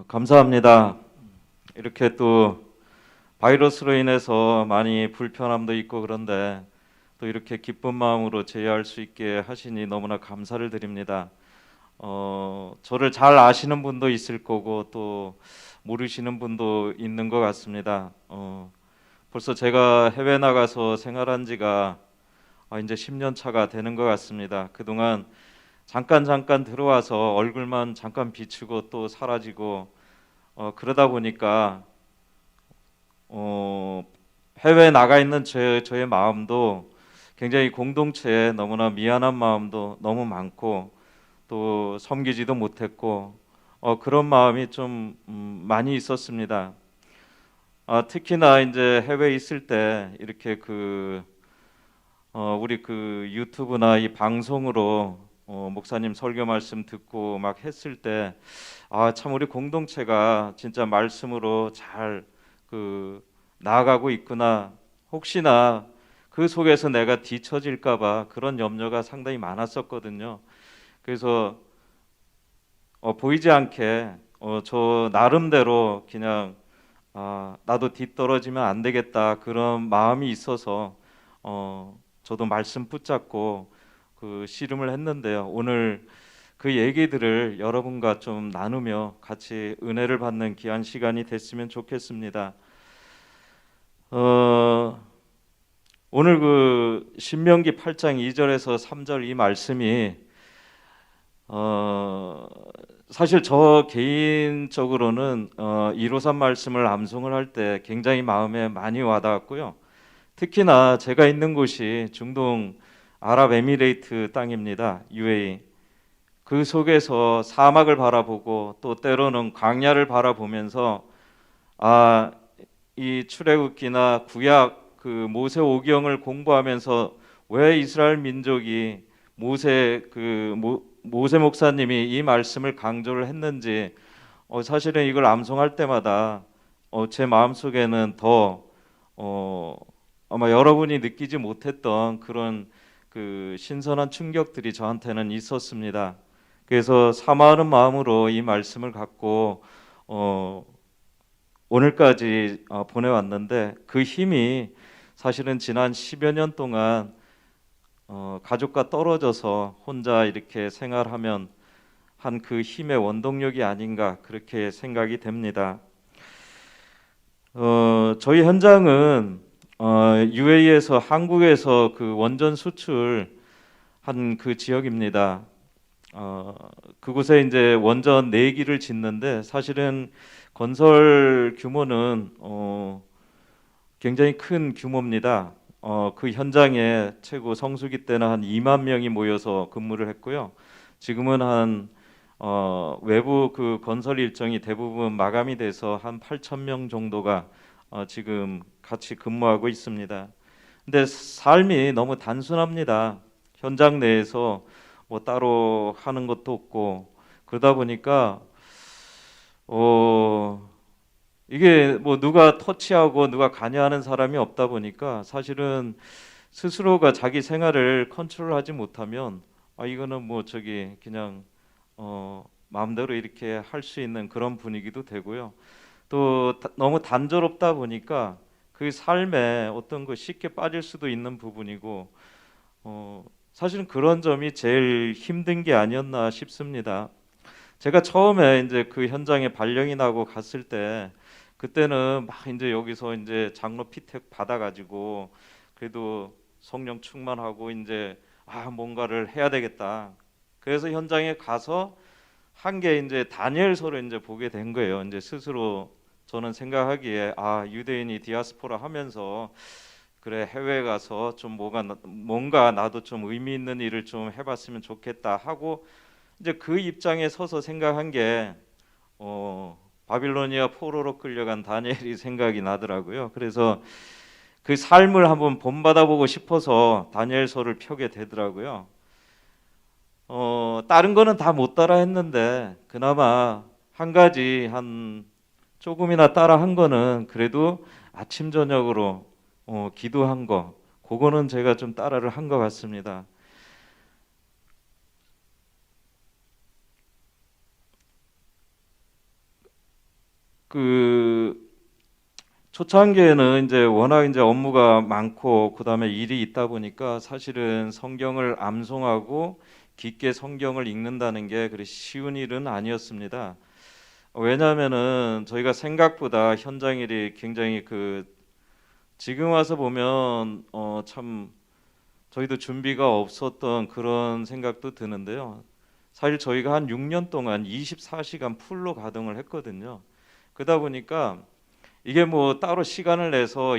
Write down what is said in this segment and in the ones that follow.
감사합니다. 이렇게 또 바이러스로 인해서 많이 불편함도 있고 그런데 또 이렇게 기쁜 마음으로 제의할 수 있게 하시니 너무나 감사를 드립니다. 저를 잘 아시는 분도 있을 거고 또 모르시는 분도 있는 것 같습니다. 벌써 제가 해외 나가서 생활한 지가 이제 10년 차가 되는 것 같습니다. 그동안 잠깐 들어와서 얼굴만 잠깐 비추고 또 사라지고 그러다 보니까 어, 해외에 나가 있는 저의 마음도 굉장히 공동체에 너무나 미안한 마음도 너무 많고 또 섬기지도 못했고 그런 마음이 좀 많이 있었습니다. 특히나 이제 해외에 있을 때 이렇게 우리 유튜브나 이 방송으로 목사님 설교 말씀 듣고 막 했을 때 참 우리 공동체가 진짜 말씀으로 잘 나아가고 있구나. 혹시나 그 속에서 내가 뒤처질까 봐 그런 염려가 상당히 많았었거든요. 그래서 보이지 않게 저 나름대로 그냥 나도 뒤떨어지면 안 되겠다 그런 마음이 있어서 저도 말씀 붙잡고 씨름을 했는데요. 오늘 그 얘기들을 여러분과 좀 나누며 같이 은혜를 받는 귀한 시간이 됐으면 좋겠습니다. 어, 오늘 신명기 8장 2절에서 3절 이 말씀이 어, 사실 저 개인적으로는 153 말씀을 암송을 할 때 굉장히 마음에 많이 와닿았고요. 특히나 제가 있는 곳이 중동 아랍에미레이트 땅입니다. UAE. 그 속에서 사막을 바라보고 또 때로는 광야를 바라보면서 아, 이 출애굽기나 구약 모세 오경을 공부하면서 왜 이스라엘 민족이 모세 목사님이 이 말씀을 강조를 했는지 사실은 이걸 암송할 때마다 제 마음속에는 더 아마 여러분이 느끼지 못했던 그런 신선한 충격들이 저한테는 있었습니다. 그래서 사모하는 마음으로 이 말씀을 갖고 어, 오늘까지 보내왔는데 그 힘이 사실은 지난 10여 년 동안 가족과 떨어져서 혼자 이렇게 생활하면 한 그 힘의 원동력이 아닌가 그렇게 생각이 됩니다. 저희 현장은 UAE에서 한국에서 원전 수출한 그 지역입니다. 그곳에 이제 원전 4기를 짓는데 사실은 건설 규모는 굉장히 큰 규모입니다. 그 현장에 최고 성수기 때는 한 2만 명이 모여서 근무를 했고요. 지금은 외부 건설 일정이 대부분 마감이 돼서 한 8천 명 정도가 지금 같이 근무하고 있습니다. 근데 삶이 너무 단순합니다. 현장 내에서 뭐 따로 하는 것도 없고 그러다 보니까 이게 뭐 누가 터치하고 누가 관여하는 사람이 없다 보니까 사실은 스스로가 자기 생활을 컨트롤하지 못하면 이거는 뭐 저기 그냥 마음대로 이렇게 할 수 있는 그런 분위기도 되고요. 또 너무 단조롭다 보니까 그 삶에 어떤 쉽게 빠질 수도 있는 부분이고 사실은 그런 점이 제일 힘든 게 아니었나 싶습니다. 제가 처음에 이제 그 현장에 발령이 나고 갔을 때 그때는 막 이제 여기서 이제 장로 피택 받아가지고 그래도 성령 충만하고 이제 뭔가를 해야 되겠다. 그래서 현장에 가서 한 게 이제 다니엘서를 이제 보게 된 거예요. 이제 스스로 저는 생각하기에 유대인이 디아스포라 하면서 그래 해외에 가서 좀 뭔가 나도 좀 의미 있는 일을 좀 해봤으면 좋겠다 하고 이제 그 입장에 서서 생각한 게 바빌로니아 포로로 끌려간 다니엘이 생각이 나더라고요. 그래서 그 삶을 한번 본받아 보고 싶어서 다니엘서를 펴게 되더라고요. 다른 거는 다 못 따라 했는데 그나마 한 가지 한 조금이나 따라 한 거는 그래도 아침 저녁으로 기도한 거 그거는 제가 좀 따라를 한 것 같습니다. 그 초창기에는 이제 워낙 이제 업무가 많고 그다음에 일이 있다 보니까 사실은 성경을 암송하고 깊게 성경을 읽는다는 게 그리 쉬운 일은 아니었습니다. 왜냐하면은 저희가 생각보다 현장 일이 굉장히 지금 와서 보면 참 저희도 준비가 없었던 그런 생각도 드는데요. 사실 저희가 한 6년 동안 24시간 풀로 가동을 했거든요. 그러다 보니까 이게 뭐 따로 시간을 내서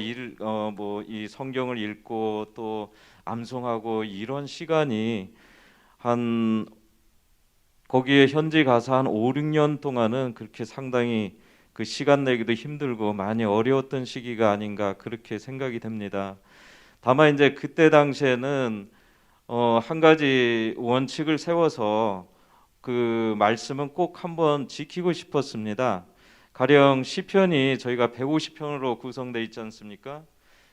뭐 이 성경을 읽고 또 암송하고 이런 시간이 한 거기에 현지 가서 한 5, 6년 동안은 그렇게 상당히 그 시간 내기도 힘들고 많이 어려웠던 시기가 아닌가 그렇게 생각이 됩니다. 다만 이제 그때 당시에는 한 가지 원칙을 세워서 그 말씀은 꼭 한번 지키고 싶었습니다. 가령 시편이 저희가 150편으로 구성되어 있지 않습니까?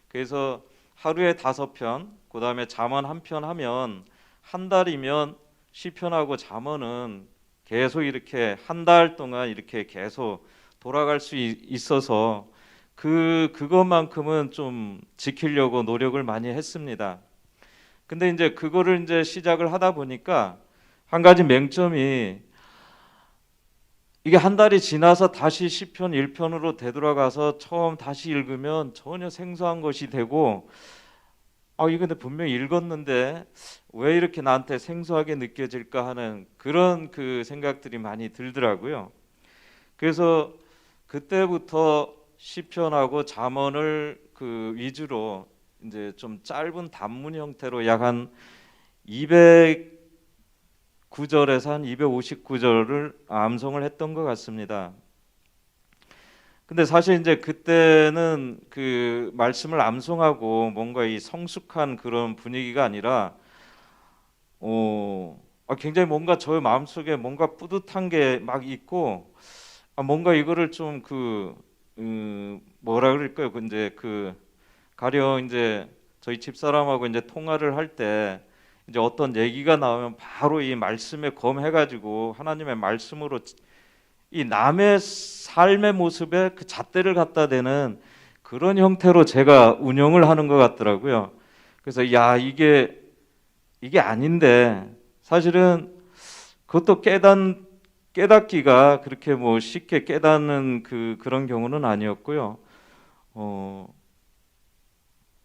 그래서 하루에 5편, 그다음에 잠언 한 편 하면 한 달이면 시편하고 잠언은 계속 이렇게 한 달 동안 이렇게 계속 돌아갈 수 있어서 그것만큼은 좀 지키려고 노력을 많이 했습니다. 근데 이제 그거를 이제 시작을 하다 보니까 한 가지 맹점이 이게 한 달이 지나서 다시 시편 1편으로 되돌아가서 처음 다시 읽으면 전혀 생소한 것이 되고 이거 근데 분명히 읽었는데 왜 이렇게 나한테 생소하게 느껴질까 하는 그런 그 생각들이 많이 들더라고요. 그래서 그때부터 시편하고 잠언을 그 위주로 이제 좀 짧은 단문 형태로 약 한 209절에서 한 259절을 암송을 했던 것 같습니다. 근데 사실 이제 그때는 그 말씀을 암송하고 뭔가 이 성숙한 그런 분위기가 아니라 굉장히 뭔가 저의 마음속에 뭔가 뿌듯한 게 막 있고 뭔가 이거를 좀 뭐라 그럴까요? 이제 가령 이제 저희 집사람하고 이제 통화를 할 때 이제 어떤 얘기가 나오면 바로 이 말씀에 검해가지고 하나님의 말씀으로 이 남의 삶의 모습에 그 잣대를 갖다 대는 그런 형태로 제가 운영을 하는 것 같더라고요. 그래서 야 이게 아닌데 사실은 그것도 깨닫기가 그렇게 뭐 쉽게 깨닫는 그런 경우는 아니었고요.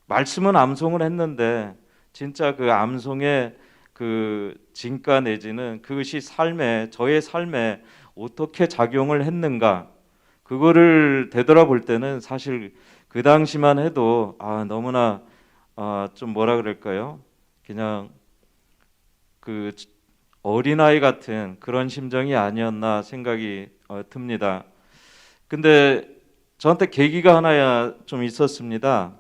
말씀은 암송을 했는데 진짜 그 암송의 그 진가 내지는 그것이 저의 삶에 어떻게 작용을 했는가 그거를 되돌아볼 때는 사실 그 당시만 해도 너무나 좀 뭐라 그럴까요? 그냥 그 어린아이 같은 그런 심정이 아니었나 생각이 듭니다. 근데 저한테 계기가 하나 좀 있었습니다.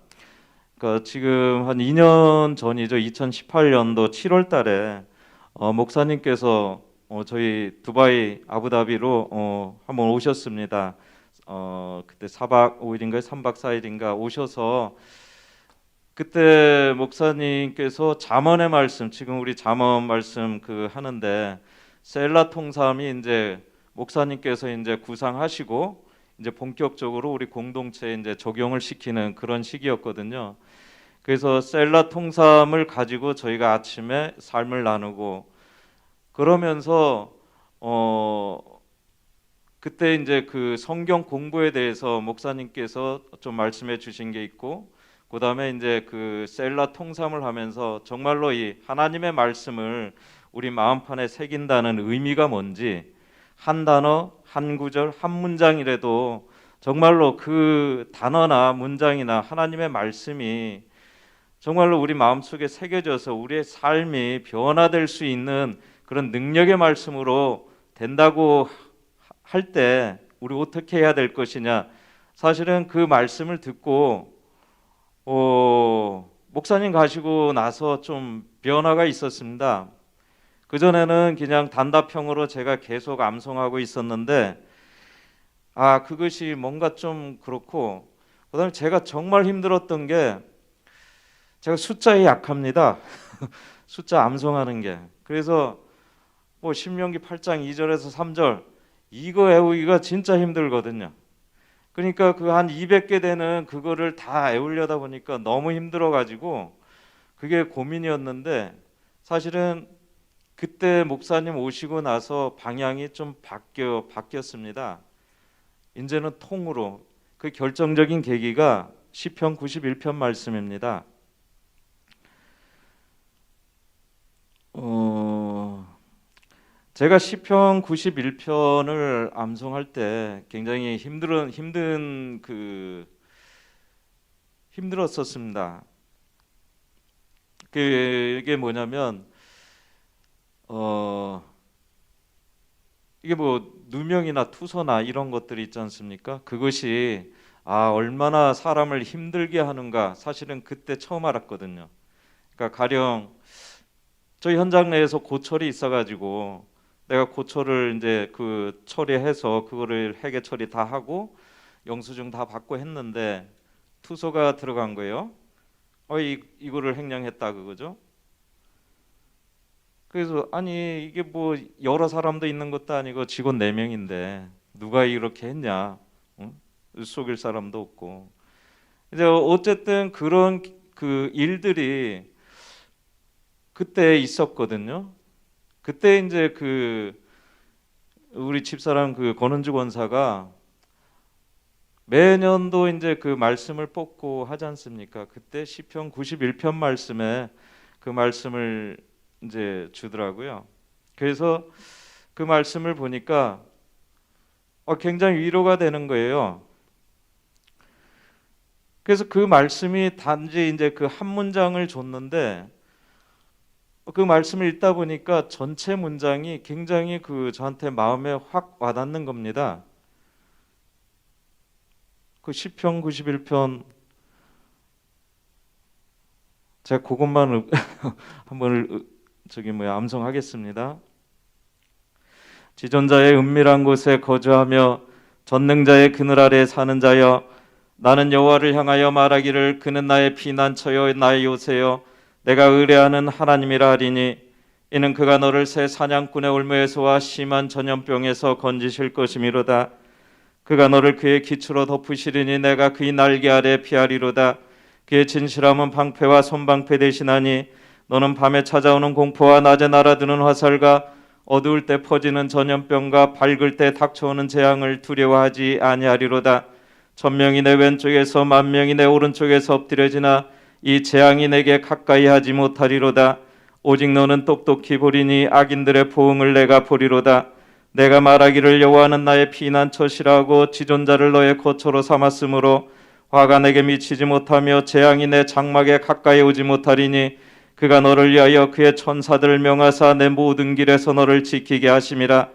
그러니까 지금 한 2년 전이죠. 2018년도 7월 달에 목사님께서 저희 두바이 아부다비로 한번 오셨습니다. 그때 4박 5일인가 3박 4일인가 오셔서 그때 목사님께서 잠언의 말씀 지금 우리 잠언 말씀 하는데 셀라 통삼이 이제 목사님께서 이제 구상하시고 이제 본격적으로 우리 공동체에 이제 적용을 시키는 그런 시기였거든요. 그래서 셀라 통삼을 가지고 저희가 아침에 삶을 나누고 그러면서 그때 이제 그 성경 공부에 대해서 목사님께서 좀 말씀해 주신 게 있고 그다음에 이제 그 셀라 통삼을 하면서 정말로 이 하나님의 말씀을 우리 마음판에 새긴다는 의미가 뭔지 한 단어, 한 구절, 한 문장이라도 정말로 그 단어나 문장이나 하나님의 말씀이 정말로 우리 마음속에 새겨져서 우리의 삶이 변화될 수 있는 그런 능력의 말씀으로 된다고 할 때 우리 어떻게 해야 될 것이냐. 사실은 그 말씀을 듣고 목사님 가시고 나서 좀 변화가 있었습니다. 그전에는 그냥 단답형으로 제가 계속 암송하고 있었는데 그것이 뭔가 좀 그렇고 그다음에 제가 정말 힘들었던 게 제가 숫자에 약합니다. 숫자 암송하는 게. 그래서 뭐 신명기 8장 2절에서 3절 이거 외우기가 진짜 힘들거든요. 그러니까 그 한 200개 되는 그거를 다 애우려다 보니까 너무 힘들어 가지고 그게 고민이었는데, 사실은 그때 목사님 오시고 나서 방향이 좀 바뀌었습니다. 이제는 통으로. 그 결정적인 계기가 시편 91편 말씀입니다. 제가 시편 91편을 암송할 때 굉장히 힘들었었습니다. 그게 뭐냐면 어 이게 뭐 누명이나 투서나 이런 것들이 있지 않습니까? 그것이 얼마나 사람을 힘들게 하는가, 사실은 그때 처음 알았거든요. 그러니까 가령 저희 현장 내에서 고철이 있어가지고 내가 고철을 이제 그 처리해서 그거를 회계 처리 다 하고 영수증 다 받고 했는데 투서가 들어간 거예요. 이거를 횡령했다 그거죠. 그래서 아니 이게 뭐 여러 사람도 있는 것도 아니고 직원 4명인데 누가 이렇게 했냐? 응? 속일 사람도 없고. 이제 어쨌든 그런 그 일들이 그때 있었거든요. 그때 이제 그 우리 집사람 그 권은주 권사가 매년도 이제 그 말씀을 뽑고 하지 않습니까? 그때 시편 91편 말씀에 그 말씀을 이제 주더라고요. 그래서 그 말씀을 보니까 굉장히 위로가 되는 거예요. 그래서 그 말씀이 단지 이제 그 한 문장을 줬는데 그 말씀을 읽다 보니까 전체 문장이 굉장히 그 저한테 마음에 확 와닿는 겁니다. 그 시편 91편 제가 그것만 한번 암송하겠습니다. 지존자의 은밀한 곳에 거주하며 전능자의 그늘 아래 사는 자여, 나는 여호와를 향하여 말하기를 그는 나의 피난처여 나의 요새여 내가 의뢰하는 하나님이라 하리니, 이는 그가 너를 새 사냥꾼의 올무에서와 심한 전염병에서 건지실 것이미로다. 그가 너를 그의 기초로 덮으시리니 내가 그의 날개 아래 피하리로다. 그의 진실함은 방패와 손방패 되시나니 너는 밤에 찾아오는 공포와 낮에 날아드는 화살과 어두울 때 퍼지는 전염병과 밝을 때 닥쳐오는 재앙을 두려워하지 아니하리로다. 1000명이 내 왼쪽에서 10,000명이 내 오른쪽에서 엎드려지나 이 재앙이 내게 가까이 하지 못하리로다. 오직 너는 똑똑히 보리니 악인들의 포응을 내가 보리로다. 내가 말하기를 여호와는 나의 피난처시라고 지존자를 너의 거처로 삼았으므로 화가 내게 미치지 못하며 재앙이 내 장막에 가까이 오지 못하리니, 그가 너를 위하여 그의 천사들을 명하사 내 모든 길에서 너를 지키게 하심이라.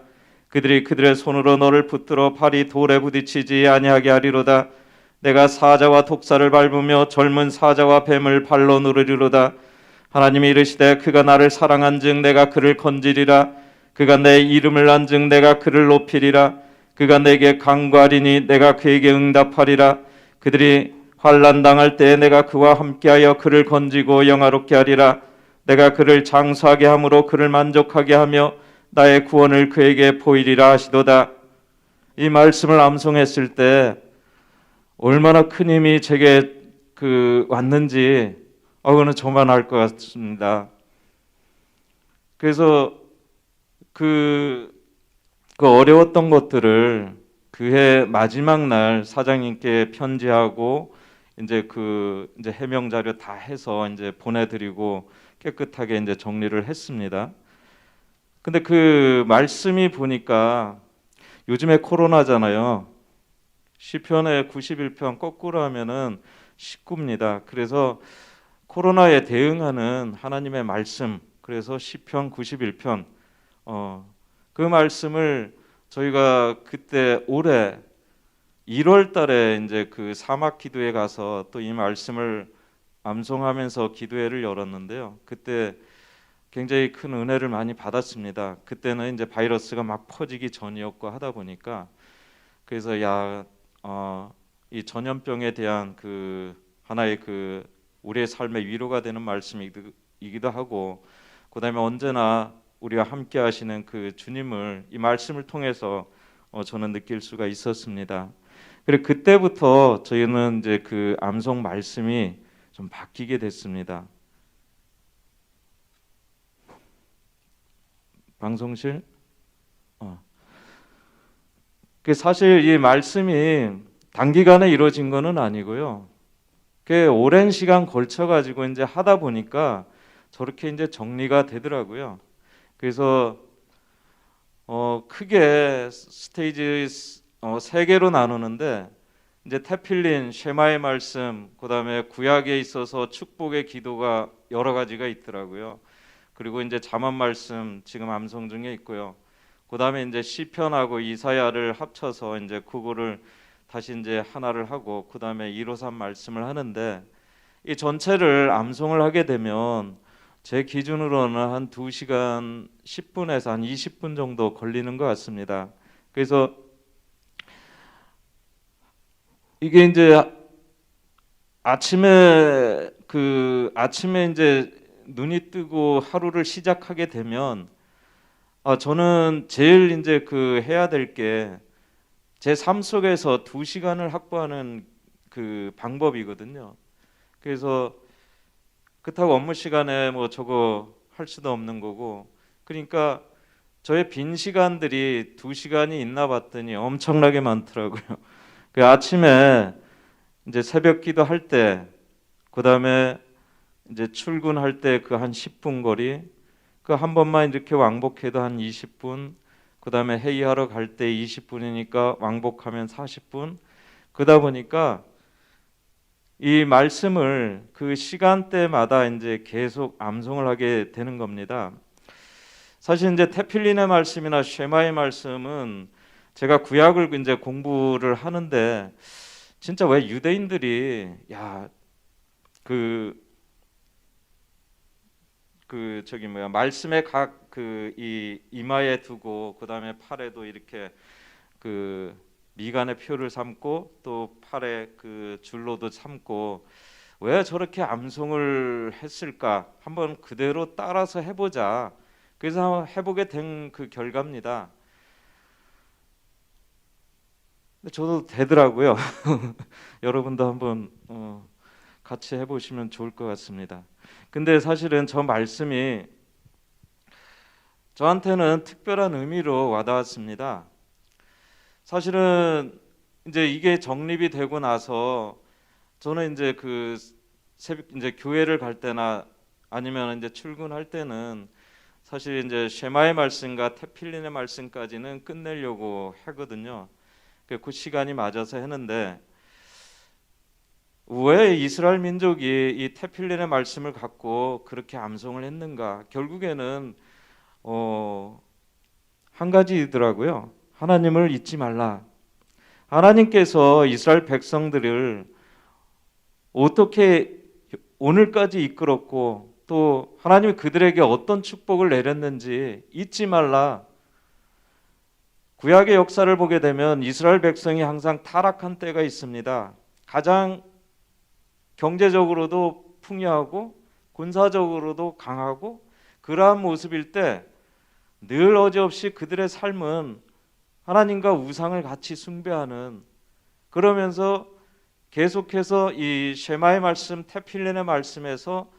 그들이 그들의 손으로 너를 붙들어 발이 돌에 부딪히지 아니하게 하리로다. 내가 사자와 독사를 밟으며 젊은 사자와 뱀을 발로 누르리로다. 하나님이 이르시되 그가 나를 사랑한즉 내가 그를 건지리라. 그가 내 이름을 안즉 내가 그를 높이리라. 그가 내게 간구하리니 내가 그에게 응답하리라. 그들이 환난 당할 때에 내가 그와 함께하여 그를 건지고 영화롭게 하리라. 내가 그를 장수하게 함으로 그를 만족하게 하며 나의 구원을 그에게 보이리라 하시도다. 이 말씀을 암송했을 때 얼마나 큰 힘이 제게 왔는지 그거는 저만 알 것 같습니다. 그래서 그 어려웠던 것들을 그해 마지막 날 사장님께 편지하고 이제 해명 자료 다 해서 이제 보내드리고 깨끗하게 이제 정리를 했습니다. 근데 그 말씀이 보니까 요즘에 코로나잖아요. 시편의 91편 거꾸로 하면은 19입니다. 그래서 코로나에 대응하는 하나님의 말씀, 그래서 시편 91편 그 말씀을 저희가 그때 올해 1월 달에 이제 그 사막 기도회 가서 또 이 말씀을 암송하면서 기도회를 열었는데요. 그때 굉장히 큰 은혜를 많이 받았습니다. 그때는 이제 바이러스가 막 퍼지기 전이었고 하다 보니까, 그래서 이 전염병에 대한 그 하나의 그 우리의 삶의 위로가 되는 말씀이기도 하고, 그다음에 언제나 우리와 함께 하시는 그 주님을 이 말씀을 통해서 저는 느낄 수가 있었습니다. 그래 그때부터 저희는 이제 그 암송 말씀이 좀 바뀌게 됐습니다. 방송실? 어. 그 사실 이 말씀이 단기간에 이루어진 거는 아니고요. 꽤 오랜 시간 걸쳐 가지고 이제 하다 보니까 저렇게 이제 정리가 되더라고요. 그래서 크게 스테이지 세 개로 나누는데 이제 테필린, 쉐마의 말씀, 그다음에 구약에 있어서 축복의 기도가 여러 가지가 있더라고요. 그리고 이제 잠언 말씀 지금 암송 중에 있고요. 그다음에 이제 시편하고 이사야를 합쳐서 이제 그거를 다시 이제 하나를 하고 그다음에 153 말씀을 하는데 이 전체를 암송을 하게 되면 제 기준으로는 한 2시간 10분에서 한 20분 정도 걸리는 것 같습니다. 그래서 이게 이제 아침에 이제 눈이 뜨고 하루를 시작하게 되면 저는 제일 이제 그 해야 될 게 제 삶 속에서 2시간을 확보하는 그 방법이거든요. 그래서 그렇다고 업무 시간에 뭐 저거 할 수도 없는 거고 그러니까 저의 빈 시간들이 2시간이 있나 봤더니 엄청나게 많더라고요. 그 아침에 이제 새벽 기도할 때 그다음에 이제 출근할 때 그 한 10분 거리 그 한 번만 이렇게 왕복해도 한 20분 그다음에 회의하러 갈 때 20분이니까 왕복하면 40분 그러다 보니까 이 말씀을 그 시간대마다 이제 계속 암송을 하게 되는 겁니다. 사실 이제 테필린의 말씀이나 쉐마의 말씀은 제가 구약을 이제 공부를 하는데 진짜 왜 유대인들이 그 저기 뭐야 말씀에 각 그 이 이마에 두고 그다음에 팔에도 이렇게 그 미간의 표를 삼고 또 팔에 그 줄로도 삼고 왜 저렇게 암송을 했을까 한번 그대로 따라서 해보자. 그래서 해보게 된 그 결과입니다. 근데 저도 되더라고요. 여러분도 한번 같이 해보시면 좋을 것 같습니다. 근데 사실은 저 말씀이 저한테는 특별한 의미로 와닿았습니다. 사실은 이제 이게 정립이 되고 나서 저는 이제 그 새벽 이제 교회를 갈 때나 아니면 이제 출근할 때는 사실 이제 쉐마의 말씀과 테필린의 말씀까지는 끝내려고 하거든요. 그 시간이 맞아서 했는데 왜 이스라엘 민족이 이 테필린의 말씀을 갖고 그렇게 암송을 했는가? 결국에는 한 가지더라고요. 하나님을 잊지 말라. 하나님께서 이스라엘 백성들을 어떻게 오늘까지 이끌었고 또 하나님이 그들에게 어떤 축복을 내렸는지 잊지 말라. 구약의 역사를 보게 되면 이스라엘 백성이 항상 타락한 때가 있습니다. 가장 경제적으로도 풍요하고 군사적으로도 강하고 그러한 모습일 때 늘 어지없이 그들의 삶은 하나님과 우상을 같이 숭배하는 그러면서 계속해서 이 쉐마의 말씀, 테필린의 말씀에서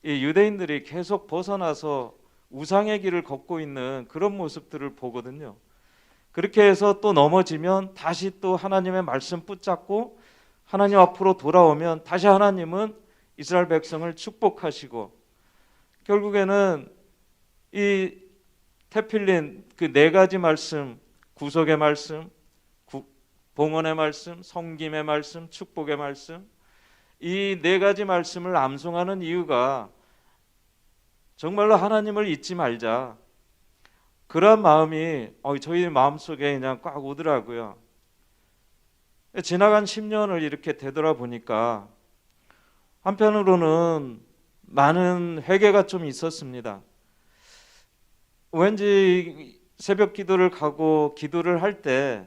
이 유대인들이 계속 벗어나서 우상의 길을 걷고 있는 그런 모습들을 보거든요. 그렇게 해서 또 넘어지면 다시 또 하나님의 말씀 붙잡고 하나님 앞으로 돌아오면 다시 하나님은 이스라엘 백성을 축복하시고 결국에는 이 테필린 그 네 가지 말씀, 구속의 말씀, 봉헌의 말씀, 섬김의 말씀, 축복의 말씀 이 네 가지 말씀을 암송하는 이유가 정말로 하나님을 잊지 말자 그런 마음이 저희 마음속에 그냥 꽉 오더라고요. 지나간 10년을 이렇게 되돌아보니까 한편으로는 많은 회개가 좀 있었습니다. 왠지 새벽 기도를 가고 기도를 할 때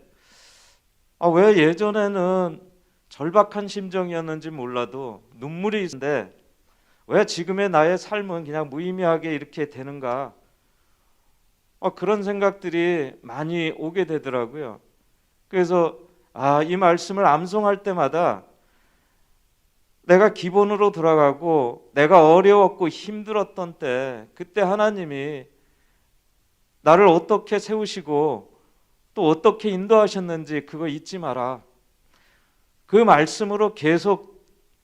왜 예전에는 절박한 심정이었는지 몰라도 눈물이 있는데 왜 지금의 나의 삶은 그냥 무의미하게 이렇게 되는가 그런 생각들이 많이 오게 되더라고요. 그래서 이 말씀을 암송할 때마다 내가 기본으로 돌아가고 내가 어려웠고 힘들었던 때, 그때 하나님이 나를 어떻게 세우시고 또 어떻게 인도하셨는지 그거 잊지 마라. 그 말씀으로 계속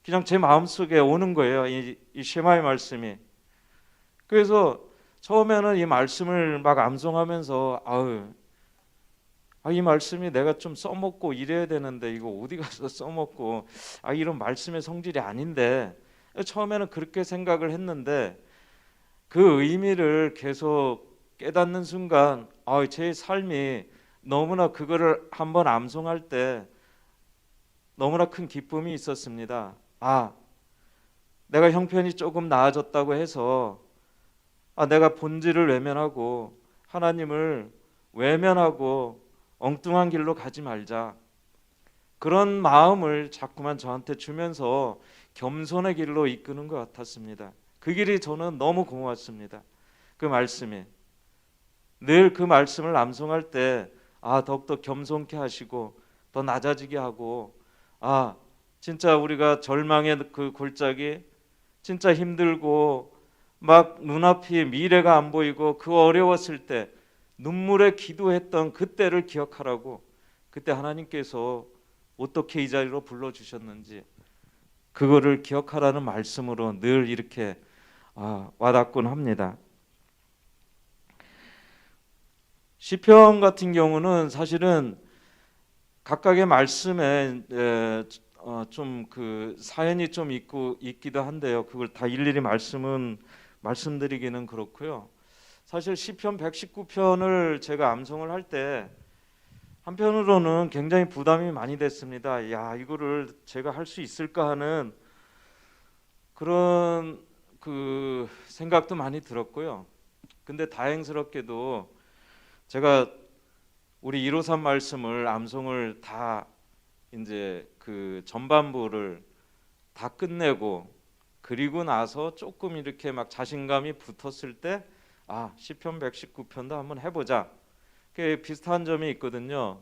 그냥 제 마음속에 오는 거예요. 이 쉐마의 말씀이. 그래서 처음에는 이 말씀을 막 암송하면서 이 말씀이 내가 좀 써먹고 이래야 되는데 이거 어디 가서 써먹고 이런 말씀의 성질이 아닌데, 처음에는 그렇게 생각을 했는데 그 의미를 계속 깨닫는 순간 제 삶이 너무나 그거를 한번 암송할 때 너무나 큰 기쁨이 있었습니다. 내가 형편이 조금 나아졌다고 해서 내가 본질을 외면하고 하나님을 외면하고 엉뚱한 길로 가지 말자. 그런 마음을 자꾸만 저한테 주면서 겸손의 길로 이끄는 것 같았습니다. 그 길이 저는 너무 고맙습니다. 그 말씀이 늘 그 말씀을 암송할 때 더욱더 겸손케 하시고 더 낮아지게 하고 진짜 우리가 절망의 그 골짜기, 진짜 힘들고 막 눈앞이 미래가 안 보이고 그 어려웠을 때 눈물에 기도했던 그때를 기억하라고, 그때 하나님께서 어떻게 이 자리로 불러주셨는지 그거를 기억하라는 말씀으로 늘 이렇게 와닿곤 합니다. 시편 같은 경우는 사실은 각각의 말씀에 좀 그 사연이 좀 있기도 한데요. 그걸 다 일일이 말씀드리기는 그렇고요. 사실 시편 119편을 제가 암송을 할 때 한편으로는 굉장히 부담이 많이 됐습니다. 이거를 제가 할 수 있을까 하는 그런 그 생각도 많이 들었고요. 근데 다행스럽게도 제가 우리 153 말씀을 암송을 다 이제 그 전반부를 다 끝내고 그리고 나서 조금 이렇게 막 자신감이 붙었을 때 시편 119편도 한번 해보자. 그 비슷한 점이 있거든요.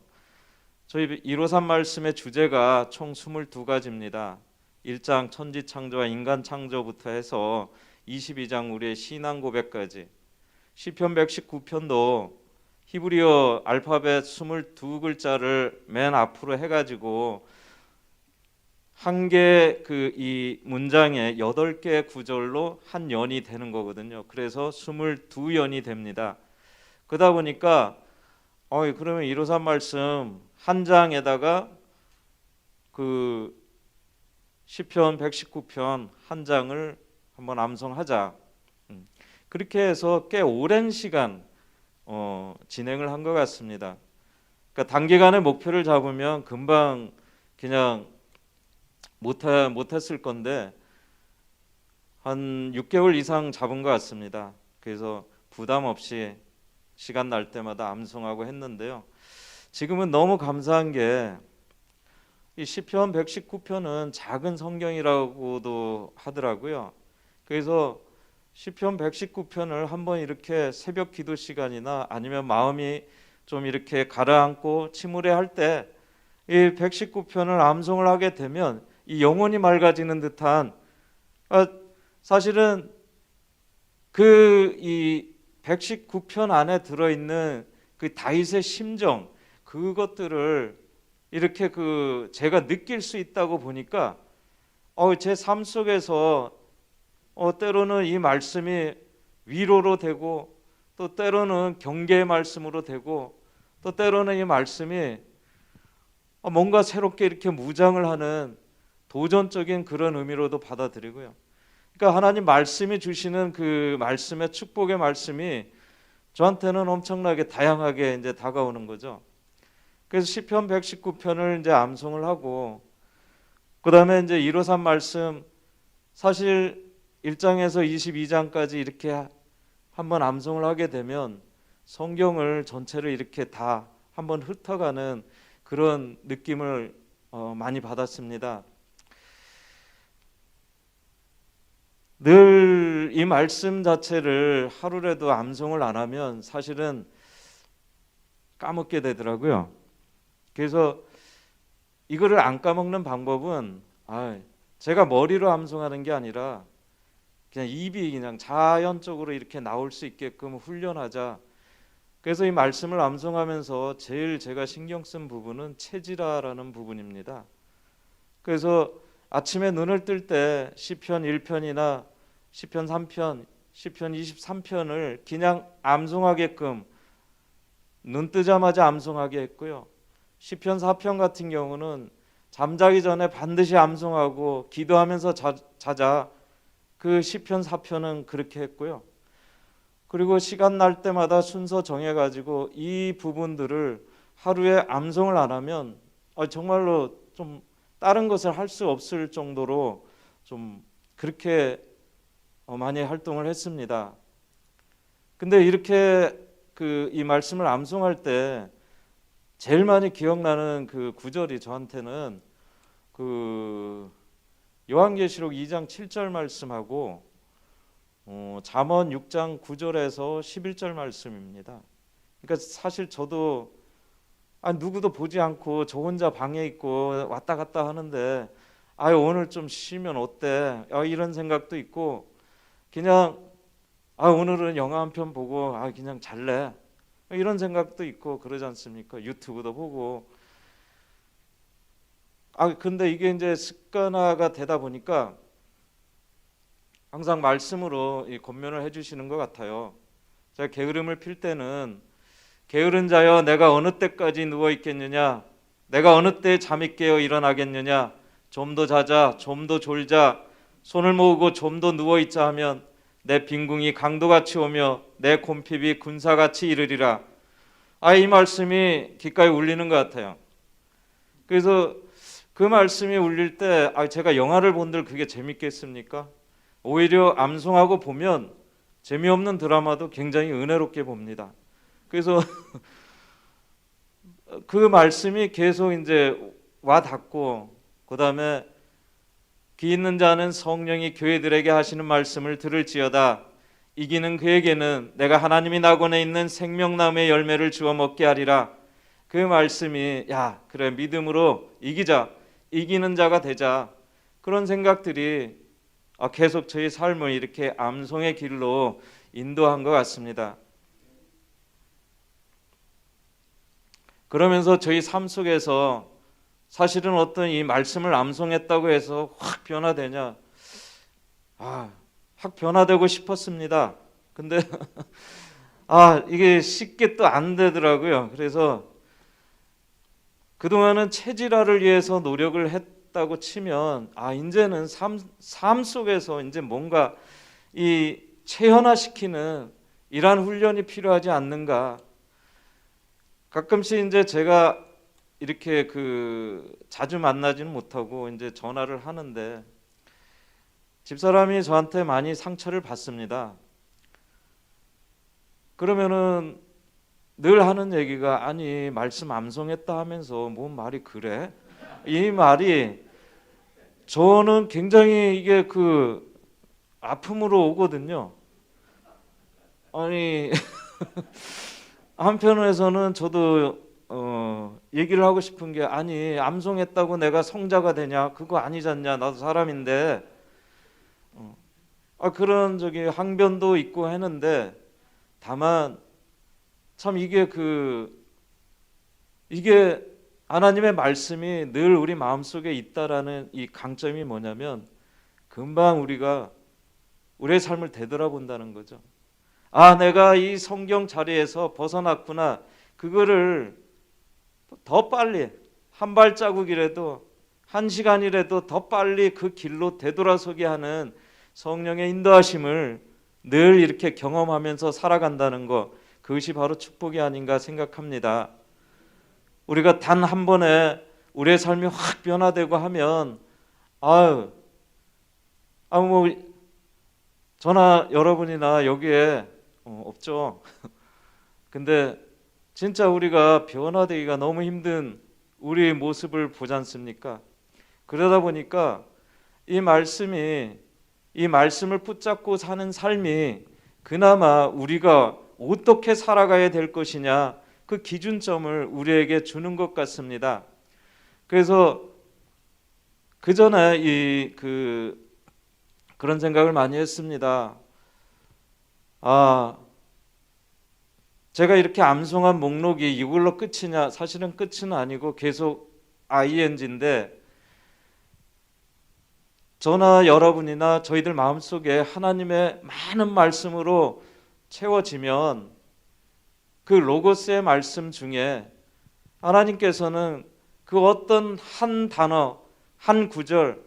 저희 153 말씀의 주제가 총 22가지입니다. 1장 천지 창조와 인간 창조부터 해서 22장 우리의 신앙 고백까지. 시편 119편도 히브리어 알파벳 22글자를 맨 앞으로 해가지고 한 개 이 문장에 8개 구절로 한 연이 되는 거거든요. 그래서 22연이 됩니다. 그러다 보니까 그러면 153 말씀 한 장에다가 그 시편 119편 한 장을 한번 암송하자. 그렇게 해서 꽤 오랜 시간 진행을 한 것 같습니다. 그러니까 단기간에 목표를 잡으면 금방 그냥 못했을 건데 한 6개월 이상 잡은 것 같습니다. 그래서 부담 없이 시간 날 때마다 암송하고 했는데요. 지금은 너무 감사한 게 이 시편 119편은 작은 성경이라고도 하더라고요. 그래서 시편 119편을 한번 이렇게 새벽 기도 시간이나 아니면 마음이 좀 이렇게 가라앉고 침울해할 때 이 119편을 암송을 하게 되면 이 영혼이 맑아지는 듯한, 사실은 이 119편 안에 들어있는 그 다윗의 심정, 그것들을 이렇게 제가 느낄 수 있다고 보니까 제 삶 속에서 때로는 이 말씀이 위로로 되고 또 때로는 경계의 말씀으로 되고 또 때로는 이 말씀이 뭔가 새롭게 이렇게 무장을 하는 도전적인 그런 의미로도 받아들이고요. 그러니까 하나님 말씀이 주시는 그 말씀의 축복의 말씀이 저한테는 엄청나게 다양하게 이제 다가오는 거죠. 그래서 시편 119편을 이제 암송을 하고 그다음에 이제 153 말씀 사실 1장에서 22장까지 이렇게 한번 암송을 하게 되면 성경을 전체를 이렇게 다 한번 훑어가는 그런 느낌을 많이 받았습니다. 늘 이 말씀 자체를 하루라도 암송을 안 하면 사실은 까먹게 되더라고요. 그래서 이거를 안 까먹는 방법은 제가 머리로 암송하는 게 아니라 그냥 입이 그냥 자연적으로 이렇게 나올 수 있게끔 훈련하자. 그래서 이 말씀을 암송하면서 제일 제가 신경 쓴 부분은 체지라라는 부분입니다. 그래서 아침에 눈을 뜰 때 시편 1편이나 시편 3편, 시편 23편을 그냥 암송하게끔 눈 뜨자마자 암송하게 했고요. 시편 4편 같은 경우는 잠자기 전에 반드시 암송하고 기도하면서 자자. 그 시편 4편은 그렇게 했고요. 그리고 시간 날 때마다 순서 정해가지고 이 부분들을 하루에 암송을 안 하면 정말로 좀 다른 것을 할 수 없을 정도로 좀 그렇게 많이 활동을 했습니다. 근데 이렇게 이 말씀을 암송할 때 제일 많이 기억나는 그 구절이 저한테는 요한계시록 2장 7절 말씀하고 잠언 6장 9절에서 11절 말씀입니다. 그러니까 사실 저도 누구도 보지 않고 저 혼자 방에 있고 왔다 갔다 하는데 오늘 좀 쉬면 어때? 이런 생각도 있고 그냥 오늘은 영화 한 편 보고 그냥 잘래 이런 생각도 있고 그러지 않습니까? 유튜브도 보고 근데 이게 이제 습관화가 되다 보니까 항상 말씀으로 이 권면을 해주시는 것 같아요. 제가 게으름을 필 때는 게으른 자여 내가 어느 때까지 누워 있겠느냐, 내가 어느 때 잠이 깨어 일어나겠느냐, 좀 더 자자, 좀 더 졸자, 손을 모으고 좀 더 누워 있자 하면 내 빈궁이 강도같이 오며 내 곰핍이 군사같이 이르리라. 이 말씀이 귓가에 울리는 것 같아요. 그래서 그 말씀이 울릴 때 제가 영화를 본들 그게 재밌겠습니까? 오히려 암송하고 보면 재미없는 드라마도 굉장히 은혜롭게 봅니다. 그래서 그 말씀이 계속 이제 와 닿고 그다음에 귀 있는 자는 성령이 교회들에게 하시는 말씀을 들을지어다. 이기는 그에게는 내가 하나님이 낙원에 있는 생명나무의 열매를 주어 먹게 하리라. 그 말씀이 그래 믿음으로 이기자, 이기는 자가 되자. 그런 생각들이 계속 저희 삶을 이렇게 암송의 길로 인도한 것 같습니다. 그러면서 저희 삶 속에서 사실은 어떤 이 말씀을 암송했다고 해서 확 변화되냐? 확 변화되고 싶었습니다. 근데 이게 쉽게 또 안 되더라고요. 그래서 그동안은 체질화를 위해서 노력을 했다고 치면 이제는 삶 속에서 이제 뭔가 이 체현화시키는 이러한 훈련이 필요하지 않는가? 가끔씩 이제 제가 이렇게 자주 만나지는 못하고 이제 전화를 하는데 집사람이 저한테 많이 상처를 받습니다. 그러면은 늘 하는 얘기가 말씀 암송했다 하면서 뭔 말이 그래? 이 말이 저는 굉장히 이게 아픔으로 오거든요. 한편에서는 저도 얘기를 하고 싶은 게 암송했다고 내가 성자가 되냐? 그거 아니잖냐? 나도 사람인데 그런 항변도 있고 했는데 다만 참 이게 하나님의 말씀이 늘 우리 마음속에 있다라는 이 강점이 뭐냐면 금방 우리가 우리의 삶을 되돌아본다는 거죠. 내가 이 성경 자리에서 벗어났구나. 그거를 더 빨리 한 발자국이라도 한 시간이라도 더 빨리 그 길로 되돌아서게 하는 성령의 인도하심을 늘 이렇게 경험하면서 살아간다는 것, 그것이 바로 축복이 아닌가 생각합니다. 우리가 단 한 번에 우리의 삶이 확 변화되고 하면 저나 여러분이나 여기에 없죠. 근데 진짜 우리가 변화되기가 너무 힘든 우리의 모습을 보지 않습니까? 그러다 보니까 이 말씀을 붙잡고 사는 삶이 그나마 우리가 어떻게 살아가야 될 것이냐 그 기준점을 우리에게 주는 것 같습니다. 그래서 그 전에 그런 생각을 많이 했습니다. 제가 이렇게 암송한 목록이 이걸로 끝이냐? 사실은 끝은 아니고 계속 ing인데, 저나 여러분이나 저희들 마음속에 하나님의 많은 말씀으로 채워지면 그 로고스의 말씀 중에 하나님께서는 그 어떤 한 단어, 한 구절,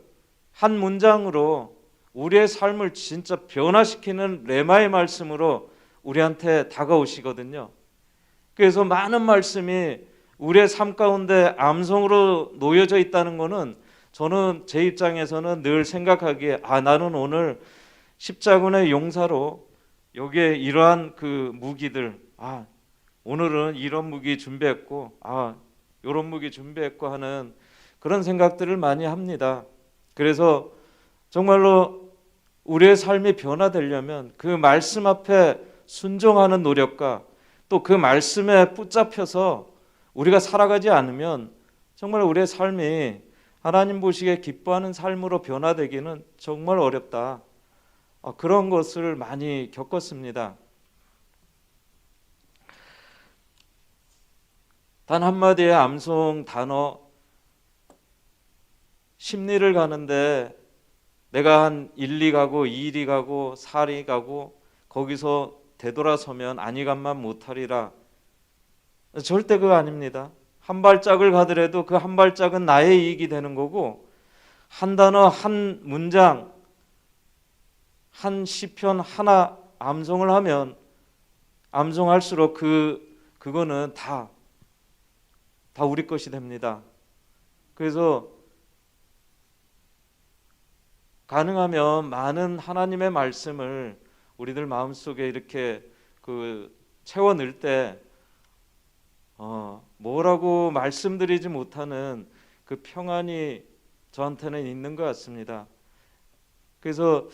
한 문장으로 우리의 삶을 진짜 변화시키는 레마의 말씀으로 우리한테 다가오시거든요. 그래서 많은 말씀이 우리의 삶 가운데 암송으로 놓여져 있다는 것은, 저는 제 입장에서는 늘 생각하기에 나는 오늘 십자군의 용사로 여기에 이러한 그 무기들, 오늘은 이런 무기 준비했고 이런 무기 준비했고 하는 그런 생각들을 많이 합니다. 그래서 정말로 우리의 삶이 변화되려면 그 말씀 앞에 순종하는 노력과 또 그 말씀에 붙잡혀서 우리가 살아가지 않으면 정말 우리의 삶이 하나님 보시기에 기뻐하는 삶으로 변화되기는 정말 어렵다. 그런 것을 많이 겪었습니다. 단 한마디의 암송 단어, 심리를 가는데 내가 한 1리 가고 2리 가고 4리 가고 거기서 되돌아서면 안위감만 못하리라. 절대 그거 아닙니다. 한 발짝을 가더라도 그 한 발짝은 나의 이익이 되는 거고, 한 단어, 한 문장, 한 시편 하나 암송을 하면 암송할수록 그거는 다 우리 것이 됩니다. 그래서 가능하면 많은 하나님의 말씀을 우리들 마음속에 이렇게 채워 넣을 때 뭐라고 말씀드리지 못하는 그 평안이 저한테는 있는 것 같습니다. 그래서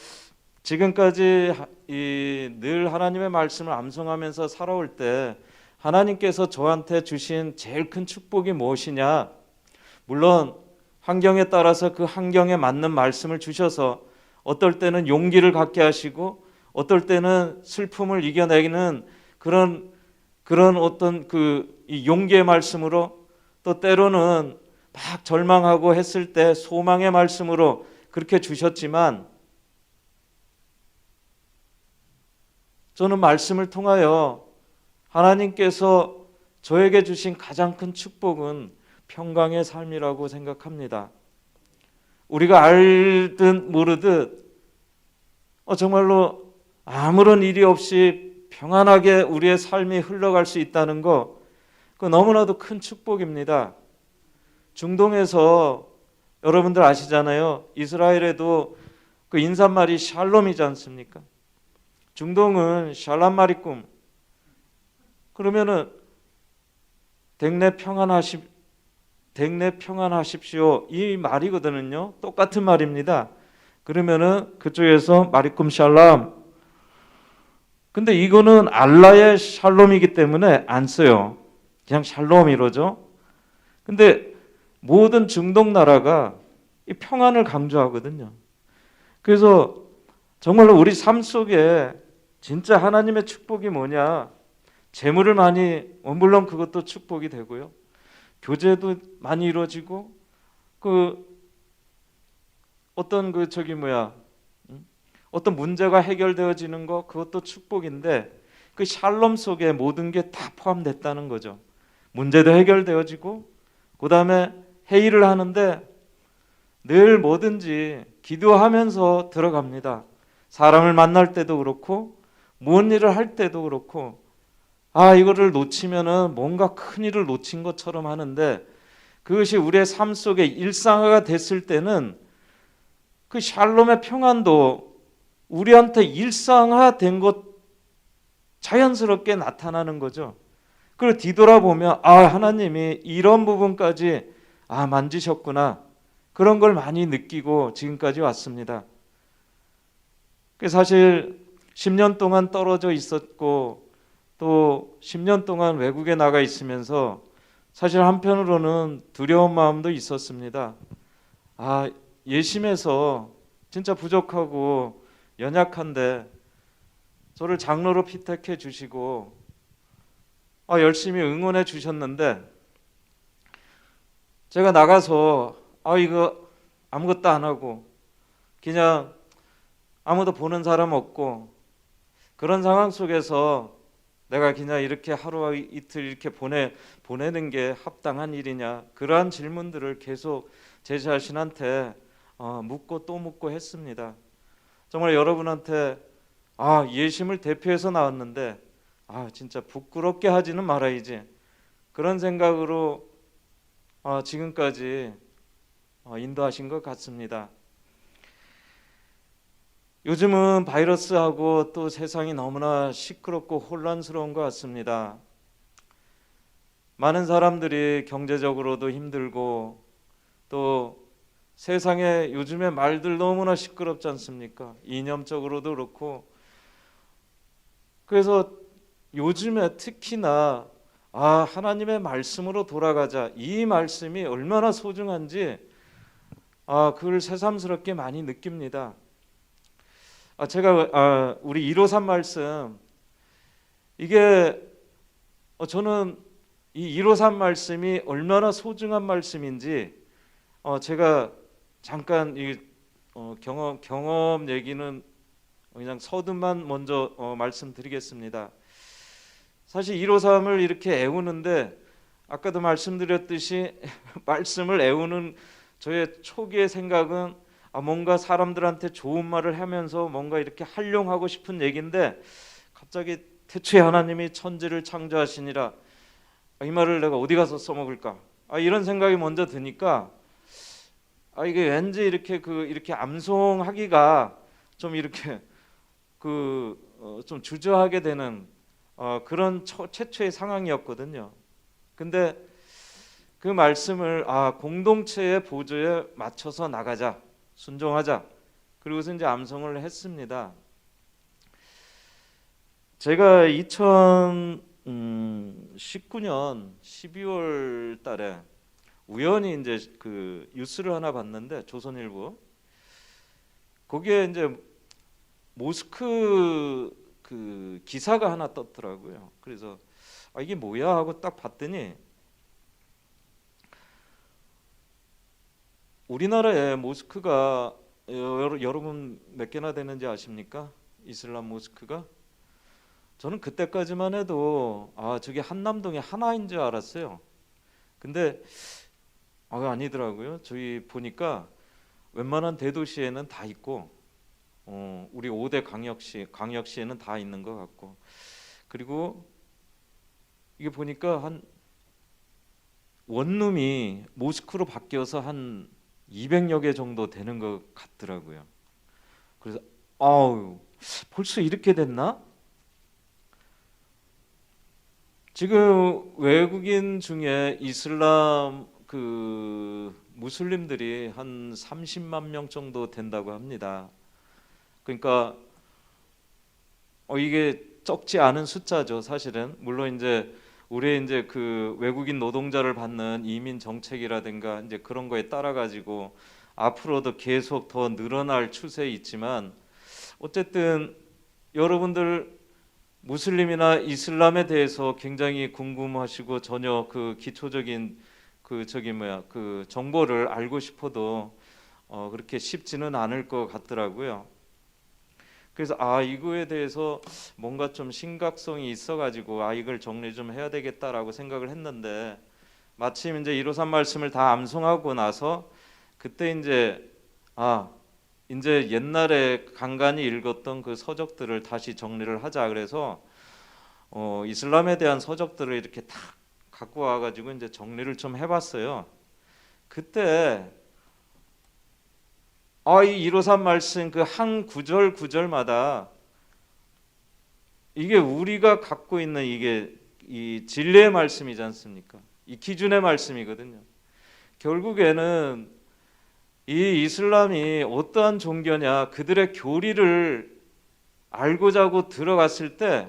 지금까지 늘 하나님의 말씀을 암송하면서 살아올 때 하나님께서 저한테 주신 제일 큰 축복이 무엇이냐? 물론 환경에 따라서 그 환경에 맞는 말씀을 주셔서 어떨 때는 용기를 갖게 하시고 어떨 때는 슬픔을 이겨내는 그런 어떤 이 용기의 말씀으로, 또 때로는 막 절망하고 했을 때 소망의 말씀으로 그렇게 주셨지만, 저는 말씀을 통하여 하나님께서 저에게 주신 가장 큰 축복은 평강의 삶이라고 생각합니다. 우리가 알듯 모르듯 정말로 아무런 일이 없이 평안하게 우리의 삶이 흘러갈 수 있다는 거, 그거 너무나도 큰 축복입니다. 중동에서 여러분들 아시잖아요. 이스라엘에도 그 인사말이 샬롬이지 않습니까? 중동은 샬람 마리꿈. 그러면은 댁내 평안하십시오 이 말이거든요. 똑같은 말입니다. 그러면은 그쪽에서 마리꿈 샬람. 근데 이거는 알라의 샬롬이기 때문에 안 써요. 그냥 샬롬 이러죠. 근데 모든 중동 나라가 이 평안을 강조하거든요. 그래서 정말로 우리 삶 속에 진짜 하나님의 축복이 뭐냐? 재물을 많이, 물론 그것도 축복이 되고요. 교제도 많이 이루어지고, 어떤 문제가 해결되어지는 거, 그것도 축복인데, 그 샬롬 속에 모든 게 다 포함됐다는 거죠. 문제도 해결되어지고, 그 다음에 회의를 하는데 늘 뭐든지 기도하면서 들어갑니다. 사람을 만날 때도 그렇고, 무슨 일을 할 때도 그렇고, 이거를 놓치면은 뭔가 큰 일을 놓친 것처럼 하는데, 그것이 우리의 삶 속에 일상화가 됐을 때는 그 샬롬의 평안도 우리한테 일상화된 것 자연스럽게 나타나는 거죠. 그리고 뒤돌아보면 하나님이 이런 부분까지 만지셨구나, 그런 걸 많이 느끼고 지금까지 왔습니다. 사실 10년 동안 떨어져 있었고 또 10년 동안 외국에 나가 있으면서 사실 한편으로는 두려운 마음도 있었습니다. 아, 예심해서 진짜 부족하고 연약한데 저를 장로로 피택해 주시고 열심히 응원해 주셨는데 제가 나가서 이거 아무것도 안 하고 그냥 아무도 보는 사람 없고 그런 상황 속에서 내가 그냥 이렇게 하루 이틀 이렇게 보내는 게 합당한 일이냐, 그러한 질문들을 계속 제 자신한테 묻고 또 묻고 했습니다. 정말 여러분한테 예심을 대표해서 나왔는데 진짜 부끄럽게 하지는 말아야지, 그런 생각으로 지금까지 인도하신 것 같습니다. 요즘은 바이러스하고 또 세상이 너무나 시끄럽고 혼란스러운 것 같습니다. 많은 사람들이 경제적으로도 힘들고 또 세상에 요즘에 말들 너무나 시끄럽지 않습니까? 이념적으로도 그렇고. 그래서 요즘에 특히나 하나님의 말씀으로 돌아가자, 이 말씀이 얼마나 소중한지 그걸 새삼스럽게 많이 느낍니다. 제가 우리 153 말씀, 이게 저는 이 153 말씀이 얼마나 소중한 말씀인지 제가 잠깐 이 경험 얘기는 그냥 서두만 먼저 말씀드리겠습니다. 사실 153을 이렇게 애우는데 아까도 말씀드렸듯이 말씀을 애우는 저의 초기의 생각은 뭔가 사람들한테 좋은 말을 하면서 뭔가 이렇게 활용하고 싶은 얘기인데 갑자기 태초에 하나님이 천지를 창조하시니라, 이 말을 내가 어디 가서 써먹을까, 이런 생각이 먼저 드니까 이게 왠지 이렇게 암송하기가 좀 이렇게 좀 주저하게 되는 그런 최초의 상황이었거든요. 근데 그 말씀을 공동체의 보조에 맞춰서 나가자, 순종하자, 그리고서 이제 암송을 했습니다. 제가 2019년 12월 달에 우연히 이제 그 뉴스를 하나 봤는데, 조선일보, 거기에 이제 모스크 그 기사가 하나 떴더라고요. 그래서 이게 뭐야 하고 딱 봤더니 우리나라에 모스크가 여러분 몇 개나 되는지 아십니까? 이슬람 모스크가? 저는 그때까지만 해도 저게 한남동에 하나인 줄 알았어요. 근데 아니더라고요. 저희 보니까 웬만한 대도시에는 다 있고 우리 5대 광역시에는 다 있는 것 같고, 그리고 이게 보니까 한 원룸이 모스크로 바뀌어서 한 200여 개 정도 되는 것 같더라고요. 그래서 벌써 이렇게 됐나? 지금 외국인 중에 이슬람 무슬림들이 한 30만 명 정도 된다고 합니다. 그러니까 이게 적지 않은 숫자죠, 사실은. 물론 이제 우리 이제 그 외국인 노동자를 받는 이민 정책이라든가 이제 그런 거에 따라 가지고 앞으로도 계속 더 늘어날 추세에 있지만, 어쨌든 여러분들 무슬림이나 이슬람에 대해서 굉장히 궁금하시고 전혀 그 기초적인 그 정보를 알고 싶어도 그렇게 쉽지는 않을 것 같더라고요. 그래서 이거에 대해서 뭔가 좀 심각성이 있어가지고 이걸 정리 좀 해야 되겠다라고 생각을 했는데, 마침 이제 153 말씀을 다 암송하고 나서 그때 이제 이제 옛날에 간간히 읽었던 그 서적들을 다시 정리를 하자, 그래서 이슬람에 대한 서적들을 이렇게 다 갖고 와가지고 이제 정리를 좀 해봤어요. 그때 이 153 말씀 그 한 구절 구절마다 이게 우리가 갖고 있는 이게 이 진리의 말씀이지 않습니까? 이 기준의 말씀이거든요. 결국에는 이 이슬람이 어떠한 종교냐, 그들의 교리를 알고자 하고 들어갔을 때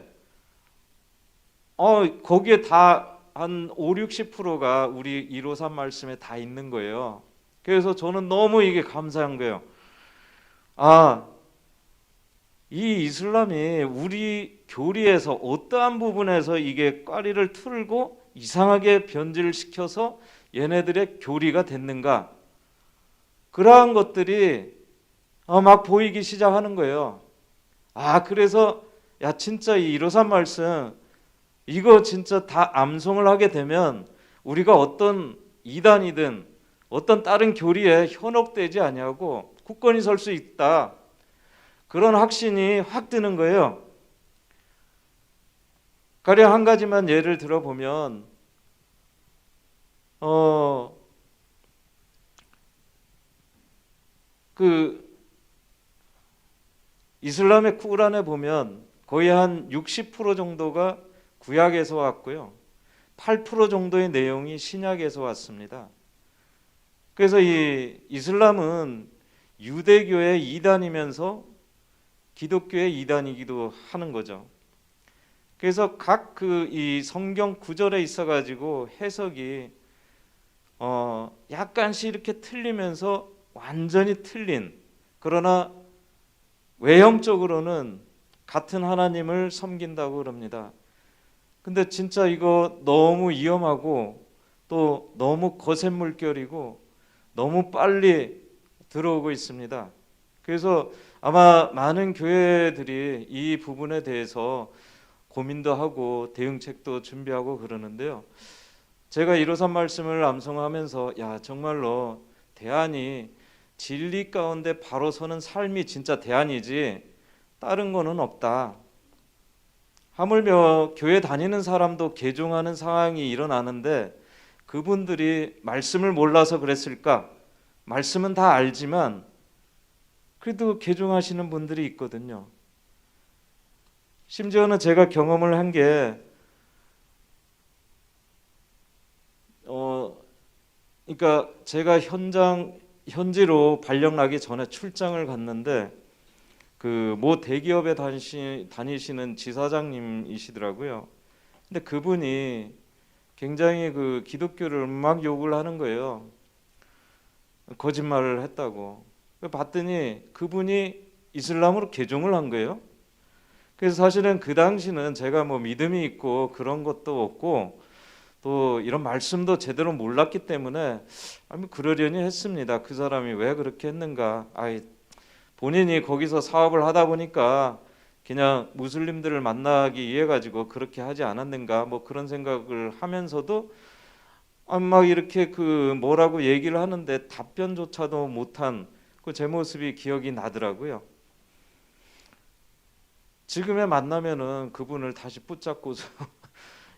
거기에 다 한 5, 60%가 우리 153 말씀에 다 있는 거예요. 그래서 저는 너무 이게 감사한 거예요. 아, 이 이슬람이 우리 교리에서 어떠한 부분에서 이게 꽈리를 틀고 이상하게 변질을 시켜서 얘네들의 교리가 됐는가? 그러한 것들이 막 보이기 시작하는 거예요. 그래서 야 진짜 이 153 말씀 이거 진짜 다 암송을 하게 되면 우리가 어떤 이단이든 어떤 다른 교리에 현혹되지 아니하고 굳건히 설 수 있다. 그런 확신이 확 드는 거예요. 가령 한 가지만 예를 들어보면 그 이슬람의 쿠란에 보면 거의 한 60% 정도가 구약에서 왔고요. 8% 정도의 내용이 신약에서 왔습니다. 그래서 이 이슬람은 유대교의 이단이면서 기독교의 이단이기도 하는 거죠. 그래서 각 그 이 성경 구절에 있어가지고 해석이 약간씩 이렇게 틀리면서 완전히 틀린, 그러나 외형적으로는 같은 하나님을 섬긴다고 그럽니다. 근데 진짜 이거 너무 위험하고 또 너무 거센 물결이고 너무 빨리 들어오고 있습니다. 그래서 아마 많은 교회들이 이 부분에 대해서 고민도 하고 대응책도 준비하고 그러는데요. 제가 153 말씀을 암송하면서 야 정말로 대안이 진리 가운데 바로 서는 삶이 진짜 대안이지 다른 거는 없다. 하물며 교회 다니는 사람도 개종하는 상황이 일어나는데 그분들이 말씀을 몰라서 그랬을까? 말씀은 다 알지만 그래도 개종하시는 분들이 있거든요. 심지어는 제가 경험을 한 게 그러니까 제가 현지로 발령 나기 전에 출장을 갔는데 그 모 대기업에 다니시는 지사장님이시더라고요. 근데 그분이 굉장히 그 기독교를 막 욕을 하는 거예요. 거짓말을 했다고. 봤더니 그분이 이슬람으로 개종을 한 거예요. 그래서 사실은 그 당시는 제가 뭐 믿음이 있고 그런 것도 없고 또 이런 말씀도 제대로 몰랐기 때문에 그러려니 했습니다. 그 사람이 왜 그렇게 했는가? 본인이 거기서 사업을 하다 보니까 그냥 무슬림들을 만나기 위해 가지고 그렇게 하지 않았는가? 뭐 그런 생각을 하면서도 막 이렇게 그 뭐라고 얘기를 하는데 답변조차도 못한 그 제 모습이 기억이 나더라고요. 지금에 만나면은 그분을 다시 붙잡고서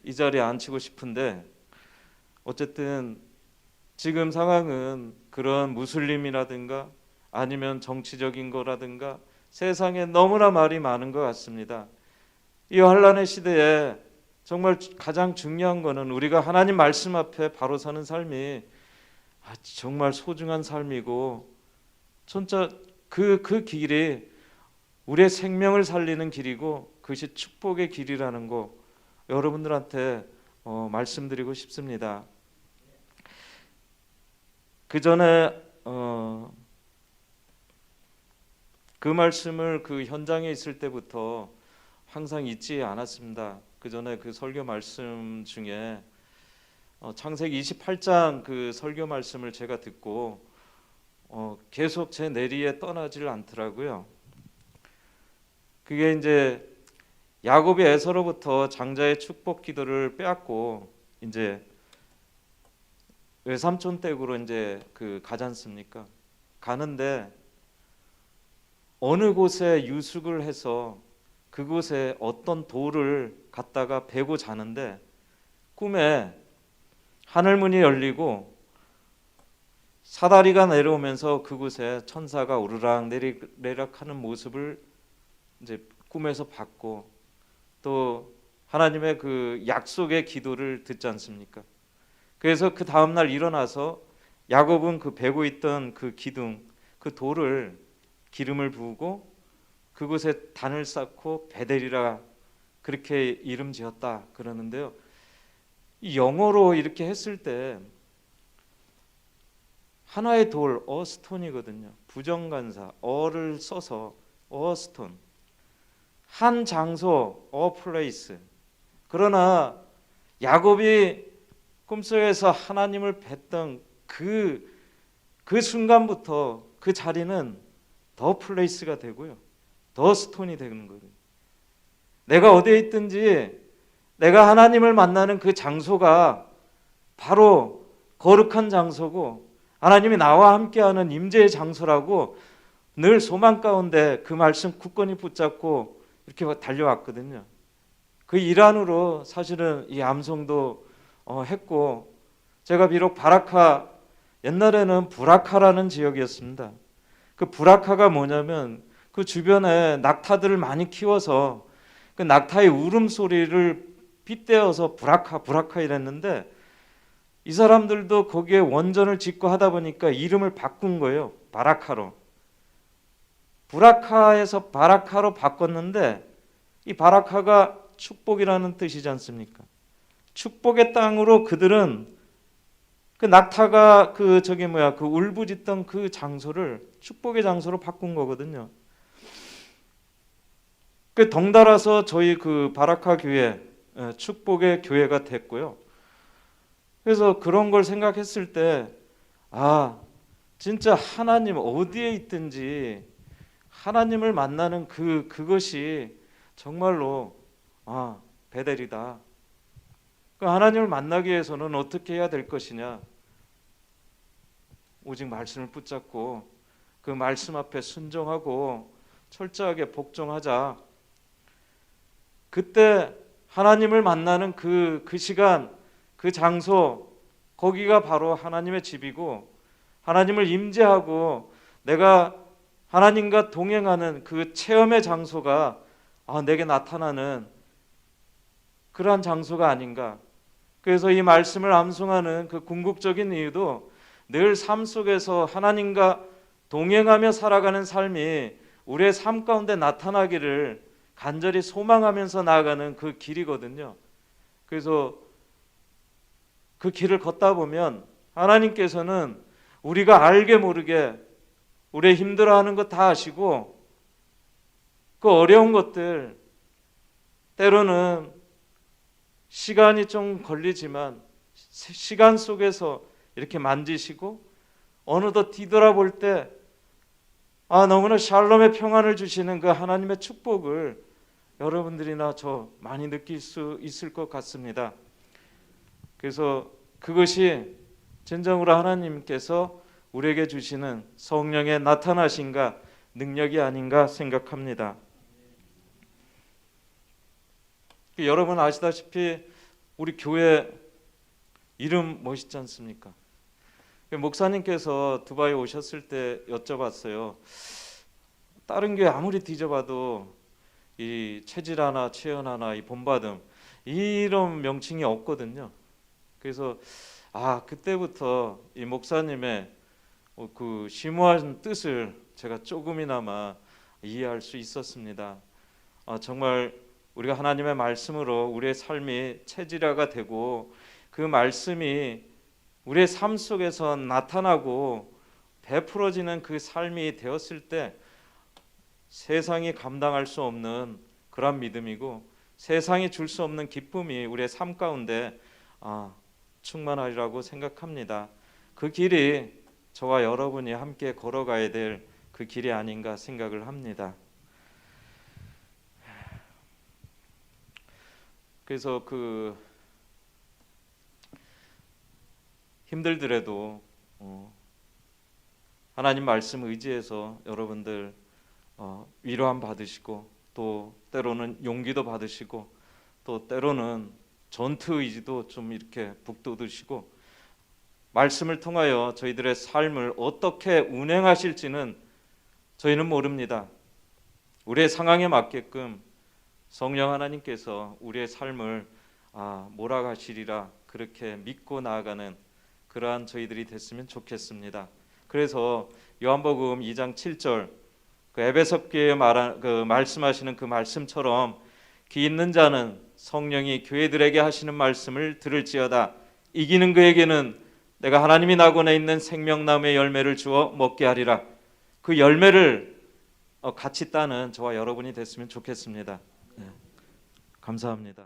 이 자리에 앉히고 싶은데 어쨌든 지금 상황은 그런 무슬림이라든가 아니면 정치적인 거라든가 세상에 너무나 말이 많은 것 같습니다. 이 환란의 시대에 정말 가장 중요한 거는 우리가 하나님 말씀 앞에 바로 서는 삶이 정말 소중한 삶이고 진짜 그 길이 우리의 생명을 살리는 길이고 그것이 축복의 길이라는 거 여러분들한테 말씀드리고 싶습니다. 그 전에 그 말씀을 그 현장에 있을 때부터 항상 잊지 않았습니다. 그 전에 그 설교 말씀 중에 창세기 28장 그 설교 말씀을 제가 듣고 계속 제 내리에 떠나질 않더라고요. 그게 이제 야곱이 에서로부터 장자의 축복 기도를 빼앗고 이제 외삼촌 댁으로 이제 그 가지 않습니까? 가는데 어느 곳에 유숙을 해서 그곳에 어떤 돌을 갖다가 베고 자는데 꿈에 하늘문이 열리고 사다리가 내려오면서 그곳에 천사가 우르락 내리락하는 모습을 이제 꿈에서 봤고 또 하나님의 그 약속의 기도를 듣지 않습니까? 그래서 그 다음 날 일어나서 야곱은 그 베고 있던 그 기둥 그 돌을 기름을 부으고 그곳에 단을 쌓고 베델이라 그렇게 이름 지었다 그러는데요. 이 영어로 이렇게 했을 때 하나의 돌, 어스톤이거든요. 부정관사, 어를 써서 어스톤. 한 장소, 어플레이스. 그러나 야곱이 꿈속에서 하나님을 뵀던 그 순간부터 그 자리는 더 플레이스가 되고요. 더 스톤이 되는 거예요. 내가 어디에 있든지 내가 하나님을 만나는 그 장소가 바로 거룩한 장소고 하나님이 나와 함께하는 임재의 장소라고 늘 소망 가운데 그 말씀 굳건히 붙잡고 이렇게 달려왔거든요. 그 일환으로 사실은 이 암송도 했고, 제가 비록 바라카, 옛날에는 부라카라는 지역이었습니다. 그 부라카가 뭐냐면 그 주변에 낙타들을 많이 키워서 그 낙타의 울음소리를 빗대어서 부라카 부라카 이랬는데, 이 사람들도 거기에 원전을 짓고 하다 보니까 이름을 바꾼 거예요. 바라카로. 부라카에서 바라카로 바꿨는데, 이 바라카가 축복이라는 뜻이지 않습니까? 축복의 땅으로 그들은 그 낙타가 그 울부짖던 그 장소를 축복의 장소로 바꾼 거거든요. 그 덩달아서 저희 그 바라카 교회 축복의 교회가 됐고요. 그래서 그런 걸 생각했을 때 진짜 하나님 어디에 있든지 하나님을 만나는 그것이 정말로 베델이다. 그 하나님을 만나기 위해서는 어떻게 해야 될 것이냐? 오직 말씀을 붙잡고 그 말씀 앞에 순종하고 철저하게 복종하자. 그때 하나님을 만나는 그 시간, 그 장소, 거기가 바로 하나님의 집이고, 하나님을 임재하고 내가 하나님과 동행하는 그 체험의 장소가 내게 나타나는 그러한 장소가 아닌가. 그래서 이 말씀을 암송하는 그 궁극적인 이유도 늘 삶 속에서 하나님과 동행하며 살아가는 삶이 우리의 삶 가운데 나타나기를 간절히 소망하면서 나아가는 그 길이거든요. 그래서 그 길을 걷다 보면 하나님께서는 우리가 알게 모르게 우리의 힘들어하는 것 다 아시고, 그 어려운 것들 때로는 시간이 좀 걸리지만 시간 속에서 이렇게 만지시고, 어느덧 뒤돌아볼 때 너무나 샬롬의 평안을 주시는 그 하나님의 축복을 여러분들이나 저 많이 느낄 수 있을 것 같습니다. 그래서 그것이 진정으로 하나님께서 우리에게 주시는 성령의 나타나심과 능력이 아닌가 생각합니다. 여러분 아시다시피 우리 교회 이름 멋있지 않습니까? 목사님께서 두바이 오셨을 때 여쭤봤어요. 다른 교회 아무리 뒤져봐도 이 최질하나 최연하나 이 본받음 이런 명칭이 없거든요. 그래서 그때부터 이 목사님의 그 심오한 뜻을 제가 조금이나마 이해할 수 있었습니다. 정말 우리가 하나님의 말씀으로 우리의 삶이 체질화가 되고 그 말씀이 우리의 삶 속에서 나타나고 베풀어지는 그 삶이 되었을 때 세상이 감당할 수 없는 그런 믿음이고, 세상이 줄 수 없는 기쁨이 우리의 삶 가운데 충만하리라고 생각합니다. 그 길이 저와 여러분이 함께 걸어가야 될 그 길이 아닌가 생각을 합니다. 그래서 힘들더라도 하나님 말씀 의지해서 여러분들 위로함 받으시고, 또 때로는 용기도 받으시고, 또 때로는 전투 의지도 좀 이렇게 북돋으시고, 말씀을 통하여 저희들의 삶을 어떻게 운행하실지는 저희는 모릅니다. 우리의 상황에 맞게끔 성령 하나님께서 우리의 삶을 몰아가시리라 그렇게 믿고 나아가는 그러한 저희들이 됐으면 좋겠습니다. 그래서 요한복음 2장 7절 그 에베소 교회에 말씀하시는 그 말씀처럼 귀 있는 자는 성령이 교회들에게 하시는 말씀을 들을지어다. 이기는 그에게는 내가 하나님이 낙원에 있는 생명나무의 열매를 주어 먹게 하리라. 그 열매를 같이 따는 저와 여러분이 됐으면 좋겠습니다. 네. 감사합니다.